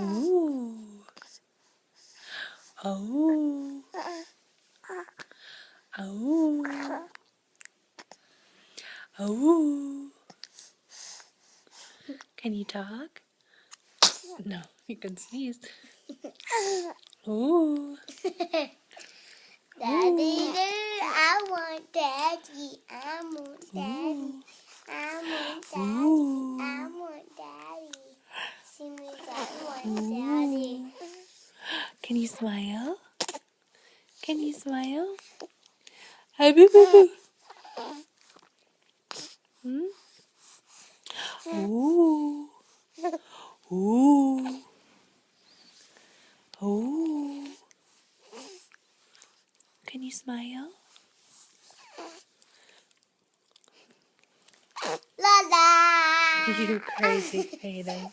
Ooh. Oh. Oh. Oh. Can you talk? No, you can sneeze. Ooh. Daddy, I want daddy. I want daddy. I want daddy. Ooh. I want daddy. See me, I want daddy. Can you smile? Can you smile? Hi, boo boo boo. Ooh. Ooh. Ooh. Can you smile? La la. You crazy, Hayden.